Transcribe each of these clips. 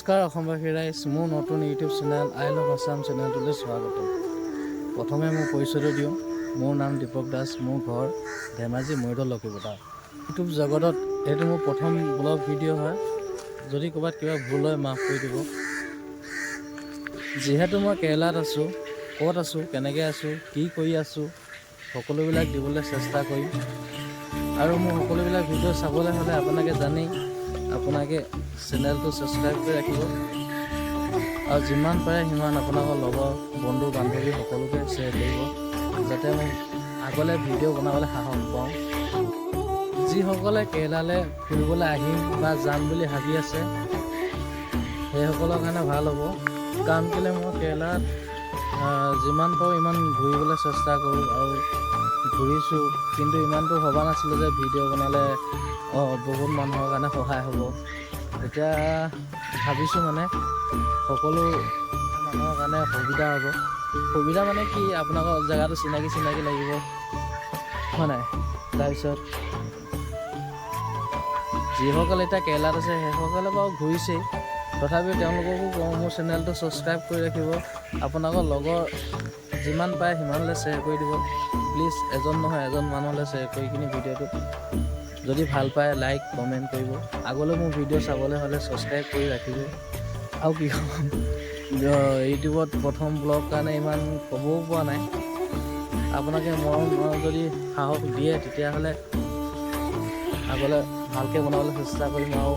নমস্কাৰ অসমবাসী ৰাইজ, মোৰ নতুন YouTube channel I love Assam চেনেলটোলৈ স্বাগতম। প্ৰথমে মোৰ পৰিচয়টো দিওঁ। মোৰ নাম দীপক দাস, মোৰ ঘৰ ধেমাজি মৰিধল লক্ষীপুৰ। ইউটিউব জগতত এইটো মোৰ প্ৰথম ব্লগ ভিডিঅ' হয়। যদি ক'ৰবাত কিবা ভুল হয় মাফ কৰি দিব। যিহেতু মই কেৰেলাত আছোঁ, ক'ত আছোঁ, কেনেকৈ আছোঁ, কি কৰি আছোঁ, সকলোবিলাক দিবলৈ চেষ্টা কৰিম। আৰু মোৰ সকলোবিলাক ভিডিঅ' চাবলৈ হ'লে আপোনালোকে জানেই, আপোনালোকে চেনেলটো ছাবস্ক্ৰাইব কৰি ৰাখিব আৰু যিমান পাৰে সিমান আপোনালোকৰ লগৰ বন্ধু বান্ধৱী সকলোকে শ্বেয়াৰ কৰিব, যাতে মই আগলৈ ভিডিঅ' বনাবলৈ সাহস পাওঁ। যিসকলে কেৰেলালৈ ফুৰিবলৈ আহিম বা যাম বুলি ভাবি আছে, সেইসকলৰ কাৰণে ভাল হ'ব। কাৰণ কেলৈ মই কেৰেলাত যিমান পাৰোঁ ইমান ঘূৰিবলৈ চেষ্টা কৰোঁ আৰু ঘূৰিছোঁ, কিন্তু ইমানটো ভবা নাছিলোঁ যে ভিডিঅ' বনালে বহুত মানুহৰ কাৰণে সহায় হ'ব। এতিয়া ভাবিছোঁ মানে সকলো মানুহৰ কাৰণে সুবিধা হ'ব। সুবিধা মানে কি, আপোনালোকৰ জেগাটো চিনাকি লাগিব, হয় নাই? তাৰপিছত যিসকলে এতিয়া কেৰেলাত আছে সেইসকলে বাৰু ঘূৰিছেই, তথাপিও তেওঁলোককো কওঁ মোৰ চেনেলটো ছাবস্ক্ৰাইব কৰি ৰাখিব। আপোনালোকৰ লগৰ যিমান পাৰে সিমানলৈ শ্বেয়াৰ কৰি দিব প্লিজ। এজন নহয় এজন মানুহলৈ শ্বেয়াৰ কৰি কিনি ভিডিঅ'টো যদি ভাল পায় লাইক কমেণ্ট কৰিব। আগলৈ মোৰ ভিডিঅ' চাবলৈ হ'লে ছাবস্ক্ৰাইব কৰি ৰাখিব। আৰু কি ক'ম, ইউটিউবত প্ৰথম ব্লগ কাৰণে ইমান ক'বও পৰা নাই। আপোনালোকে মৰম যদি সাহস দিয়ে তেতিয়াহ'লে আগলৈ ভালকৈ বনাবলৈ চেষ্টা কৰিম আৰু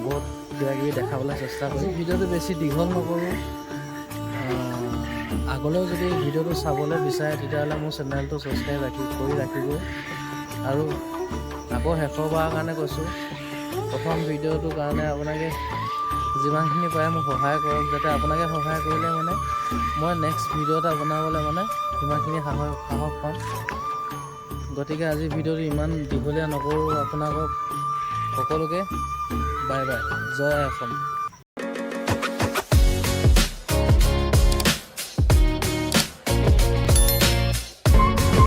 বহুত কিবাকিবি দেখাবলৈ চেষ্টা কৰিম। ভিডিঅ'টো বেছি দীঘল নকৰোঁ। আগলৈও যদি ভিডিঅ'টো চাবলৈ বিচাৰে তেতিয়াহ'লে মোৰ চেনেলটো ছাবস্ক্ৰাইব কৰি ৰাখিব। আৰু আকৌ শেষৰবাৰৰ কাৰণে কৈছোঁ, প্ৰথম ভিডিঅ'টোৰ কাৰণে আপোনালোকে যিমানখিনি পাৰে মোক সহায় কৰক, যাতে আপোনালোকে সহায় কৰিলে মানে মই নেক্সট ভিডিঅ' এটা বনাবলৈ মানে সিমানখিনি সাহস পাম। গতিকে আজি ভিডিঅ'টো ইমান দীঘলীয়া নকৰোঁ। আপোনালোকক সকলোকে বাই বাই, জয় অসম।